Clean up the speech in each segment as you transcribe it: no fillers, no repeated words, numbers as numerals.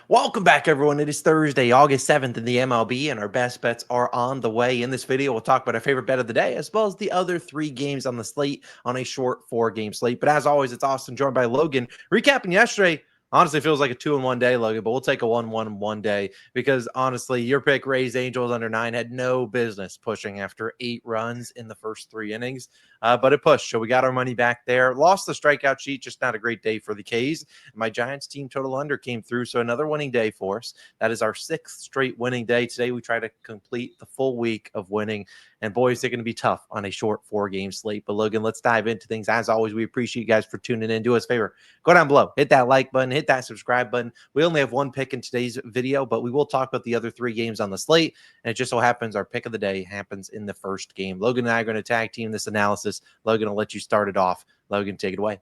Welcome back, everyone. It is Thursday, August 7th in the MLB, and our best bets are on the way. In this video, we'll talk about our favorite bet of the day, as well as the other three games on the slate on a short four-game slate. But as always, it's Austin, joined by Logan. Recapping yesterday, honestly feels like a 2-in-1 day, Logan, but we'll take a 1-1-1 day because, honestly, your pick, Rays Angels under 9, had no business pushing after 8 runs in the first 3 innings. But it pushed, so we got our money back there. Lost the strikeout sheet, just not a great day for the K's. My Giants team total under came through, so another winning day for us. That is our 6th straight winning day. Today we try to complete the full week of winning, and boys, they're going to be tough on a short 4-game slate. But Logan, let's dive into things. As always, we appreciate you guys for tuning in. Do us a favor, go down below, hit that like button, hit that subscribe button. We only have one pick in today's video, but we will talk about the other 3 games on the slate, and it just so happens our pick of the day happens in the first game. Logan and I are going to tag team this analysis. Logan, I'll let you start it off. Logan, take it away.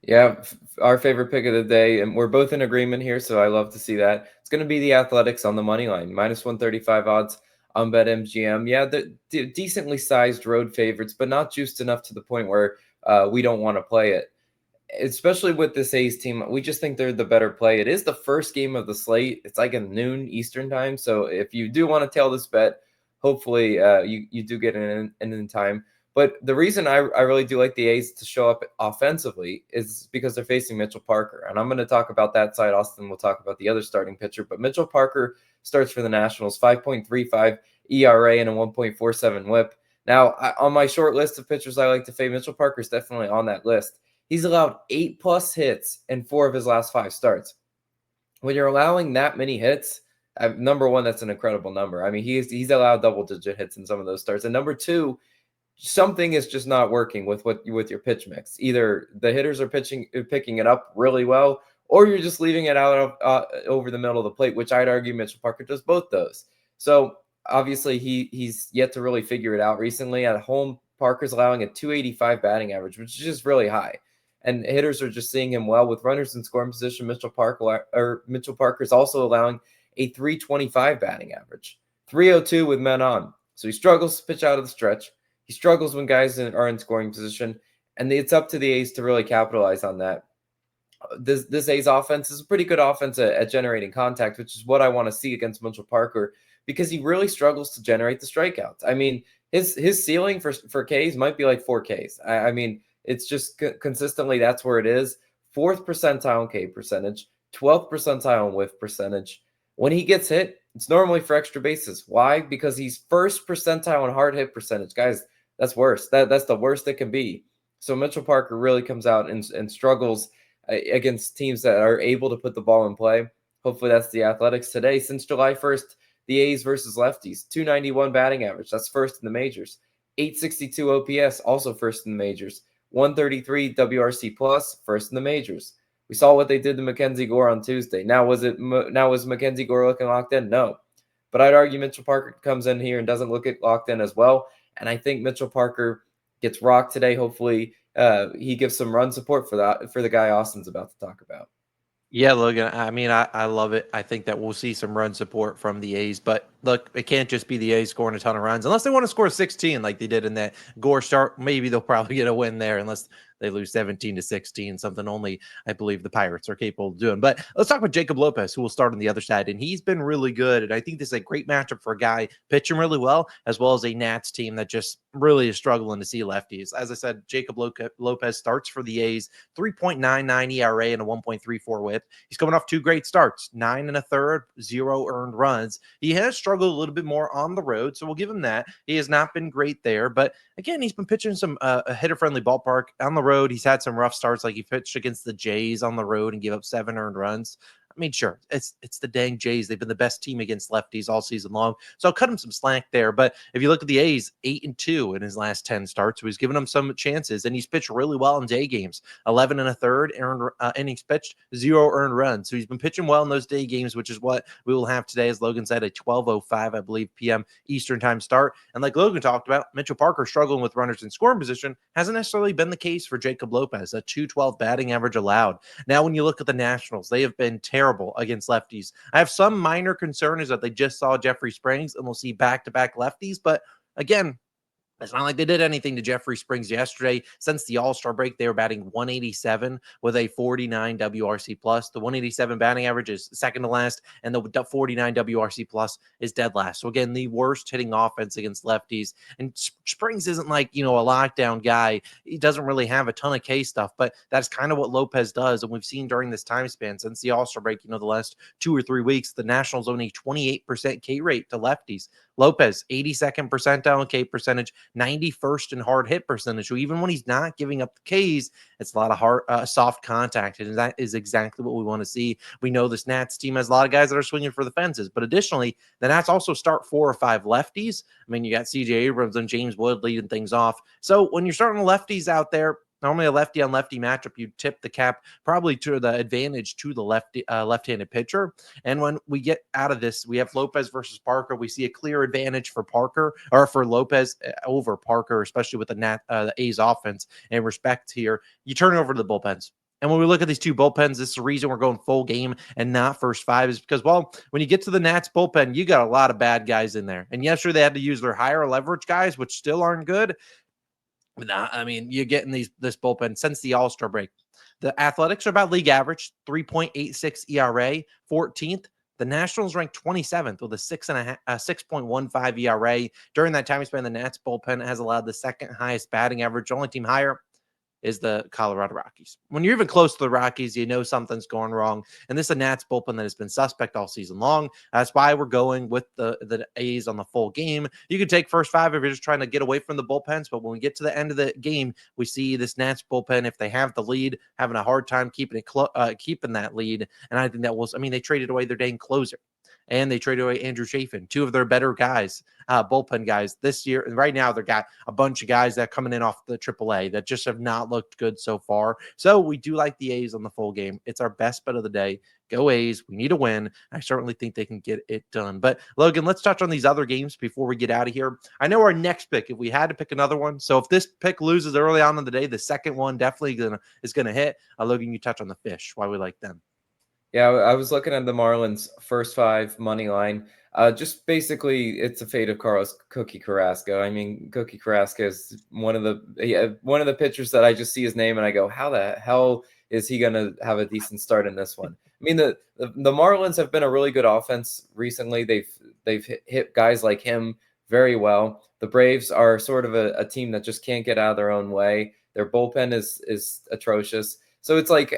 Yeah, our favorite pick of the day, and we're both in agreement here, so I love to see that. It's going to be the Athletics on the money line, minus 135 odds on BetMGM. Yeah, the decently sized road favorites, but not juiced enough to the point where we don't want to play it. Especially with this A's team, we just think they're the better play. It is the first game of the slate. It's like a noon Eastern time, so if you do want to tail this bet, hopefully you do get in time. But the reason I really do like the A's to show up offensively is because they're facing Mitchell Parker. And I'm going to talk about that side. Austin will talk about the other starting pitcher. But Mitchell Parker starts for the Nationals, 5.35 ERA and a 1.47 whip. Now, on my short list of pitchers I like to fade, Mitchell Parker is definitely on that list. He's allowed 8+ hits in 4 of his last 5 starts. When you're allowing that many hits, number one, that's an incredible number. I mean, he's allowed double-digit hits in some of those starts. And number two, something is just not working with your pitch mix. Either the hitters are picking it up really well, or you're just leaving it out over the middle of the plate, which I'd argue Mitchell Parker does both those. So obviously he's yet to really figure it out recently. At home, Parker's allowing a 285 batting average, which is just really high. And hitters are just seeing him well with runners in scoring position. Mitchell Parker is also allowing a 325 batting average, 302 with men on. So he struggles to pitch out of the stretch. He struggles when guys are in scoring position, and it's up to the A's to really capitalize on that. This A's offense is a pretty good offense at generating contact, which is what I want to see against Mitchell Parker, because he really struggles to generate the strikeouts. I mean, his ceiling for Ks might be like 4 Ks. I mean, it's just consistently that's where it is. 4th percentile in K percentage, 12th percentile in whiff percentage. When he gets hit, it's normally for extra bases. Why? Because he's 1st percentile in hard hit percentage. Guys, that's worse. That's the worst it can be. So Mitchell Parker really comes out and struggles against teams that are able to put the ball in play. Hopefully that's the Athletics today. Since July 1st, the A's versus lefties, 291 batting average. That's first in the majors. 862 OPS, also first in the majors. 133 WRC plus, first in the majors. We saw what they did to Mackenzie Gore on Tuesday. Now was Mackenzie Gore looking locked in? No. But I'd argue Mitchell Parker comes in here and doesn't look locked in as well. And I think Mitchell Parker gets rocked today. Hopefully he gives some run support for the guy Austin's about to talk about. Yeah, Logan, I mean, I love it. I think that we'll see some run support from the A's. But look, it can't just be the A's scoring a ton of runs. Unless they want to score 16 like they did in that Gore start, maybe they'll probably get a win there unless they lose 17-16, something only I believe the Pirates are capable of doing. But let's talk about Jacob Lopez, who will start on the other side. And he's been really good. And I think this is a great matchup for a guy pitching really well, as well as a Nats team that just really is struggling to see lefties. As I said, Jacob Lopez starts for the A's, 3.99 ERA and a 1.34 whip. He's coming off 2 great starts, 9 1/3, 0 earned runs. He has struggled a little bit more on the road, so we'll give him that. He has not been great there, but again, he's been pitching some a hitter-friendly ballpark on the road. He's had some rough starts, like he pitched against the Jays on the road and gave up 7 earned runs. I mean, sure, it's the dang Jays. They've been the best team against lefties all season long, so I'll cut him some slack there. But if you look at the A's, 8-2 in his last 10 starts, so he's given them some chances, and he's pitched really well in day games. 11 1/3 innings pitched, 0 earned runs. So he's been pitching well in those day games, which is what we will have today, as Logan said, a 12:05, I believe, p.m. Eastern time start. And like Logan talked about, Mitchell Parker struggling with runners in scoring position hasn't necessarily been the case for Jacob Lopez, a 212 batting average allowed. Now, when you look at the Nationals, they have been terrible against lefties. I have some minor concern is that they just saw Jeffrey Springs and we'll see back-to-back lefties. But again, It's not like they did anything to Jeffrey Springs yesterday. Since the All-Star break, they were batting 187 with a 49 WRC plus. The 187 batting average is second to last, and the 49 WRC plus is dead last. So again, the worst hitting offense against lefties. And Springs isn't like, a lockdown guy. He doesn't really have a ton of K stuff, but that's kind of what Lopez does. And we've seen during this time span since the All-Star break, the last 2 or 3 weeks, the Nationals own a 28% K rate to lefties. Lopez, 82nd percentile in K percentage, 91st in hard hit percentage. So even when he's not giving up the Ks, it's a lot of hard, soft contact. And that is exactly what we want to see. We know this Nats team has a lot of guys that are swinging for the fences. But additionally, the Nats also start 4 or 5 lefties. I mean, you got CJ Abrams and James Wood leading things off. So when you're starting lefties out there, normally a lefty on lefty matchup, you tip the cap probably to the advantage to the left-handed pitcher. And when we get out of this, we have Lopez versus Parker. We see a clear advantage for Parker or for Lopez over Parker, especially with the A's offense and respect here. You turn it over to the bullpens. And when we look at these two bullpens, this is the reason we're going full game and not first 5 is because, well, when you get to the Nats bullpen, you got a lot of bad guys in there. And yesterday they had to use their higher leverage guys, which still aren't good. Nah, I mean, you're getting this bullpen since the All-Star break. The Athletics are about league average, 3.86 ERA, 14th. The Nationals ranked 27th with a 6.15 ERA. During that time span, the Nats bullpen has allowed the second highest batting average. Only team higher is the Colorado Rockies. When you're even close to the Rockies, you know something's going wrong. And this is a Nats bullpen that has been suspect all season long. That's why we're going with the A's on the full game. You can take first 5 if you're just trying to get away from the bullpens. But when we get to the end of the game, we see this Nats bullpen, if they have the lead, having a hard time keeping that lead. And I think they traded away their dang closer. And they traded away Andrew Chafin, 2 of their better guys, bullpen guys this year. And right now, they've got a bunch of guys that are coming in off the AAA that just have not looked good so far. So we do like the A's on the full game. It's our best bet of the day. Go A's. We need a win. I certainly think they can get it done. But Logan, let's touch on these other games before we get out of here. I know our next pick, if we had to pick another one. So if this pick loses early on in the day, the second one definitely is going to hit. Logan, you touch on the Fish, why we like them. Yeah, I was looking at the Marlins first 5 money line. Just basically, it's a fate of Carlos Cookie Carrasco. I mean, Cookie Carrasco is one of the pitchers that I just see his name and I go, how the hell is he going to have a decent start in this one? I mean, the Marlins have been a really good offense recently. They've hit guys like him very well. The Braves are sort of a team that just can't get out of their own way. Their bullpen is atrocious. So it's like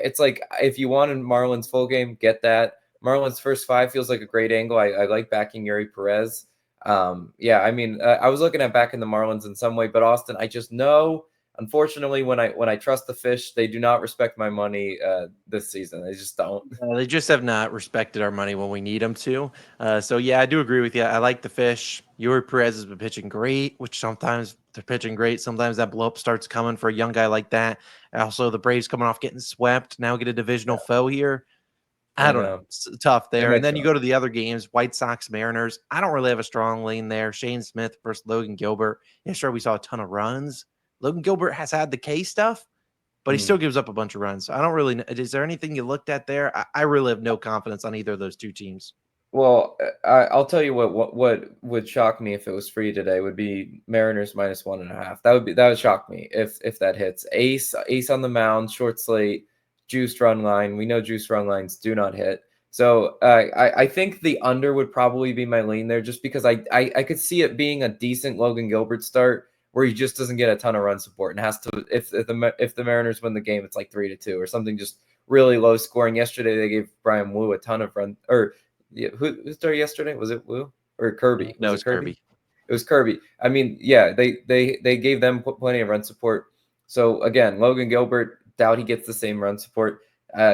if you wanted Marlins full game, get that. Marlins first 5 feels like a great angle. I like backing Yuri Perez. Yeah, I mean, I was looking at backing the Marlins in some way, but Austin, I just know, unfortunately, when I trust the Fish, they do not respect my money this season. They just don't. They just have not respected our money when we need them to. So yeah, I do agree with you. I like the Fish. Yuri Perez has been pitching great, which sometimes they're pitching great. Sometimes that blow up starts coming for a young guy like that. Also, the Braves coming off getting swept. Now get a divisional foe here. I don't know. It's tough there. And then you go to the other games, White Sox, Mariners. I don't really have a strong lean there. Shane Smith versus Logan Gilbert. Yeah, sure, we saw a ton of runs. Logan Gilbert has had the K stuff, but he still gives up a bunch of runs. So I don't really know. Is there anything you looked at there? I really have no confidence on either of those two teams. Well, I'll tell you what would shock me if it was free today would be Mariners -1.5. That would shock me if that hits. Ace on the mound, short slate, juice run line. We know juice run lines do not hit. So I think the under would probably be my lean there, just because I could see it being a decent Logan Gilbert start where he just doesn't get a ton of run support and has to if the Mariners win the game, it's like 3-2 or something, just really low scoring. Yesterday they gave Brian Wu a ton of run or. Yeah, who started yesterday? Was it Wu or Kirby? No, it's Kirby. It was Kirby. I mean, yeah, they gave them plenty of run support. So again, Logan Gilbert, doubt he gets the same run support.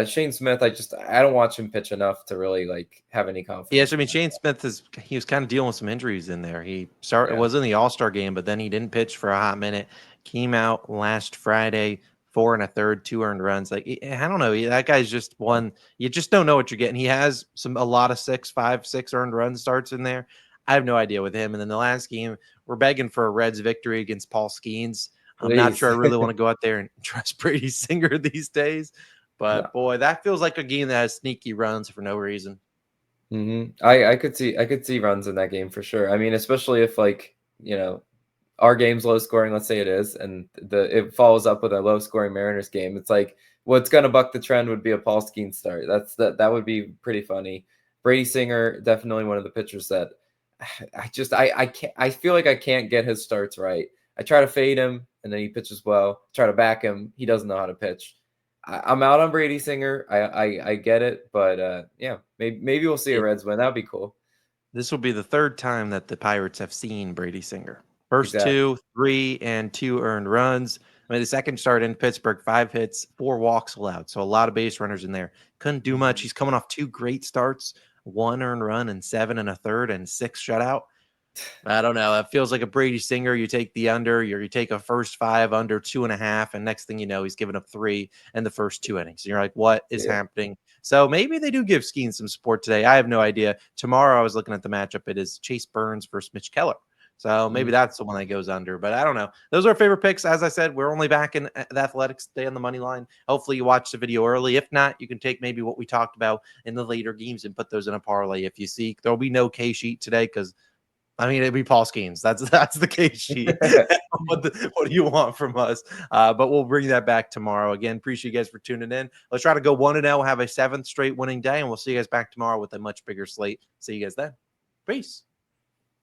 Shane Smith, I don't watch him pitch enough to really have any confidence. Yes, I mean Shane Smith he was kind of dealing with some injuries in there. He was in the All-Star game, but then he didn't pitch for a hot minute. Came out last Friday. 4 1/3, 2 earned runs. Like, I don't know. That guy's just one. You just don't know what you're getting. He has a lot of 5, 6 earned run starts in there. I have no idea with him. And then the last game, we're begging for a Reds victory against Paul Skeens. I'm not sure I really want to go out there and trust Brady Singer these days. But boy, that feels like a game that has sneaky runs for no reason. I could see runs in that game for sure. I mean, especially if our game's low scoring, let's say it is, and it follows up with a low scoring Mariners game. It's like what's gonna buck the trend would be a Paul Skeens start. That would be pretty funny. Brady Singer, definitely one of the pitchers that I can't, I feel like I can't get his starts right. I try to fade him and then he pitches well. Try to back him, he doesn't know how to pitch. I'm out on Brady Singer. I get it, but yeah, maybe we'll see a Reds win. That'd be cool. This will be the third time that the Pirates have seen Brady Singer. First Exactly. 2, 3, and 2 earned runs. I mean, the second start in Pittsburgh, 5 hits, 4 walks allowed. So a lot of base runners in there. Couldn't do much. He's coming off 2 great starts, 1 earned run and 7 1/3 and 6 shutout. I don't know. It feels like a Brady Singer. You take the under, you take a first 5 under 2.5, and next thing you know, he's giving up 3 in the first 2 innings. And you're like, what is happening? So maybe they do give Skeen some support today. I have no idea. Tomorrow, I was looking at the matchup. It is Chase Burns versus Mitch Keller. So maybe that's the one that goes under, but I don't know. Those are our favorite picks. As I said, we're only back in the Athletics today on the money line. Hopefully you watch the video early. If not, you can take maybe what we talked about in the later games and put those in a parlay if you see. There'll be no K sheet today because I mean, it'd be Paul Skeens. That's the case sheet. what do you want from us? But we'll bring that back tomorrow. Again, appreciate you guys for tuning in. Let's try to go 1-0, have a 7th straight winning day, and we'll see you guys back tomorrow with a much bigger slate. See you guys then. Peace.